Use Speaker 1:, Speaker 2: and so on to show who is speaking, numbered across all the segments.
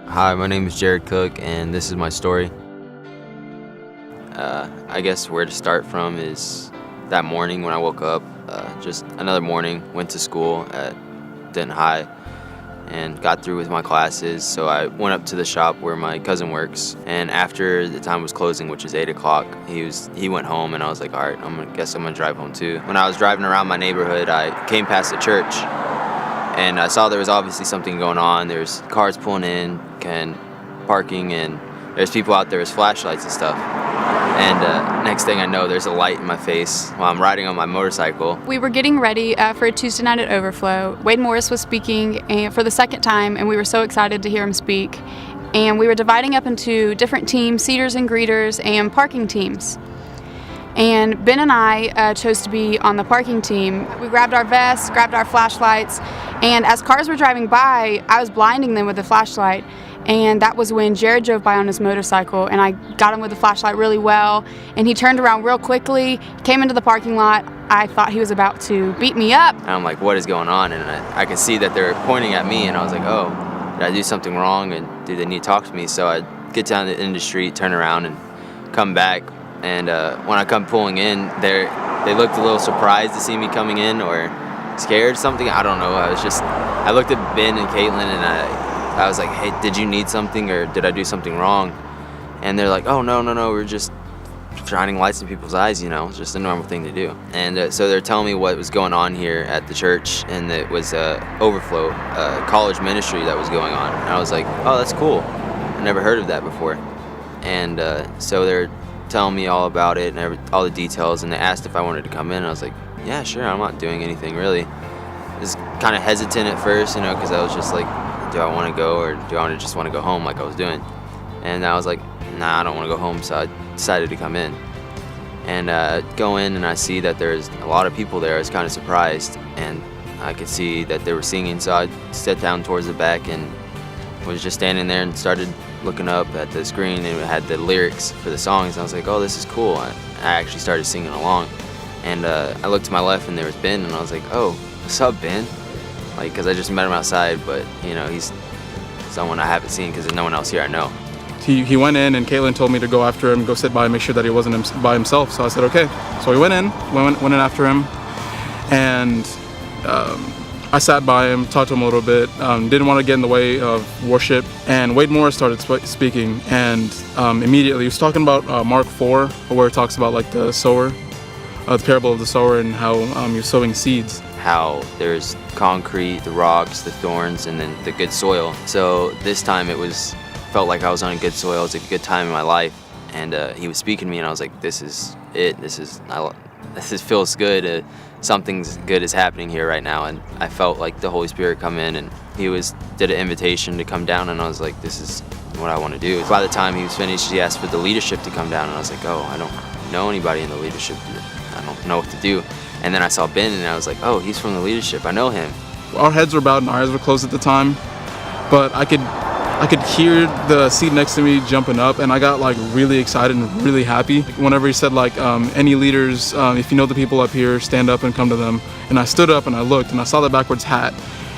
Speaker 1: Hi, my name is Jared Cook, and this is my story. I guess where to start from is that morning when I woke up. Just another morning, went to school at Denton High and got through with my classes. So I went up to the shop where my cousin works, and after the time was closing, which is 8 o'clock, he went home, and I was like, all right, guess I'm gonna drive home too. When I was driving around my neighborhood, I came past a church, and I saw there was obviously something going on. There's cars pulling in and parking, and there's people out there with flashlights and stuff. And next thing I know, there's a light in my face while I'm riding on my motorcycle.
Speaker 2: We were getting ready for a Tuesday night at Overflow. Wade Morris was speaking for the second time, and we were so excited to hear him speak. And we were dividing up into different teams, seaters and greeters, and parking teams. And Ben and I chose to be on the parking team. We grabbed our vests, grabbed our flashlights, and as cars were driving by, I was blinding them with the flashlight. And that was when Jared drove by on his motorcycle, and I got him with the flashlight really well, and he turned around real quickly, came into the parking lot. I thought he was about to beat me up.
Speaker 1: And I'm like, what is going on? And I could see that they were pointing at me, and I was like, oh, did I do something wrong, and do they need to talk to me? So I get down to the end of the street, turn around, and come back. And when I come pulling in, they looked a little surprised to see me coming in, or scared, something. I don't know. I looked at Ben and Caitlin, and I was like, hey, did you need something, or did I do something wrong? And they're like, oh, no, we're just shining lights in people's eyes, it's just a normal thing to do. And so they're telling me what was going on here at the church, and it was Overflow, college ministry that was going on. And I was like, oh, that's cool. I never heard of that before. And so they're telling me all about it and all the details, and they asked if I wanted to come in. And I was like, yeah, sure, I'm not doing anything really. I was kind of hesitant at first, because I was just like, do I want to go, or do I just want to go home like I was doing? And I was like, nah, I don't want to go home, so I decided to come in. And go in, and I see that there's a lot of people there. I was kind of surprised, and I could see that they were singing, so I sat down towards the back and was just standing there and started looking up at the screen, and it had the lyrics for the songs, and I was like, oh, this is cool. I actually started singing along, and I looked to my left, and there was Ben, and I was like, oh, what's up, Ben? Because I just met him outside, but he's someone I haven't seen because there's no one else here I know.
Speaker 3: He went in, and Caitlin told me to go after him, go sit by and make sure that he wasn't by himself. So I said, okay. So we went in after him, and I sat by him, talked to him a little bit, didn't want to get in the way of worship. And Wade Morris started speaking, and immediately he was talking about Mark 4, where it talks about the sower, the parable of the sower, and how you're sowing seeds.
Speaker 1: How there's concrete, the rocks, the thorns, and then the good soil. So this time felt like I was on good soil. It was a good time in my life, and he was speaking to me, and I was like, this is it. This feels good. Something's good is happening here right now, and I felt like the Holy Spirit come in, and he did an invitation to come down, and I was like, this is what I want to do. By the time he was finished, he asked for the leadership to come down, and I was like, oh, I don't know anybody in the leadership. I don't know what to do. And then I saw Ben, and I was like, oh, he's from the leadership. I know him.
Speaker 3: Our heads were bowed and our eyes were closed at the time, but I could hear the seat next to me jumping up, and I got really excited and really happy. Whenever he said any leaders, if you know the people up here, stand up and come to them. And I stood up and I looked, and I saw the backwards hat,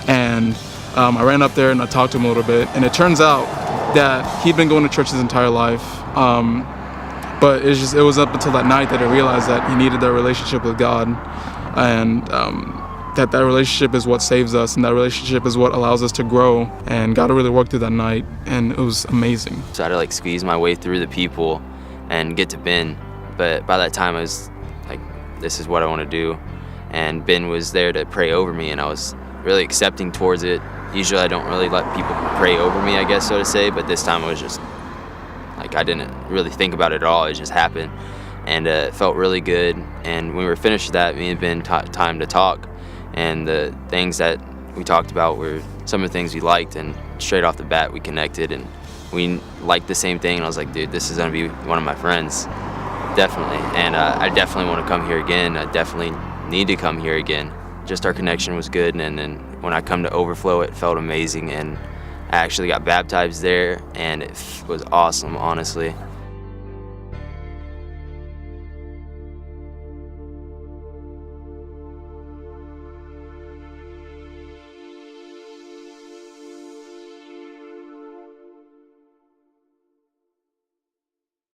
Speaker 3: and I ran up there and I talked to him a little bit. And it turns out that he'd been going to church his entire life. But it was up until that night that I realized that he needed that relationship with God, and that relationship is what saves us, and that relationship is what allows us to grow. And God really worked through that night, and it was amazing.
Speaker 1: So I had to squeeze my way through the people and get to Ben. But by that time, I was like, this is what I want to do. And Ben was there to pray over me, and I was really accepting towards it. Usually I don't really let people pray over me, I guess, so to say, but this time it was just I didn't really think about it at all. It just happened, and it felt really good. And when we were finished with that, me and Ben time to talk, and the things that we talked about were some of the things we liked, and straight off the bat we connected, and we liked the same thing. And I was like, dude, this is gonna be one of my friends, definitely. And I definitely want to come here again. I definitely need to come here again. Just our connection was good, and then when I come to Overflow, it felt amazing, and I actually got baptized there, and it was awesome, honestly.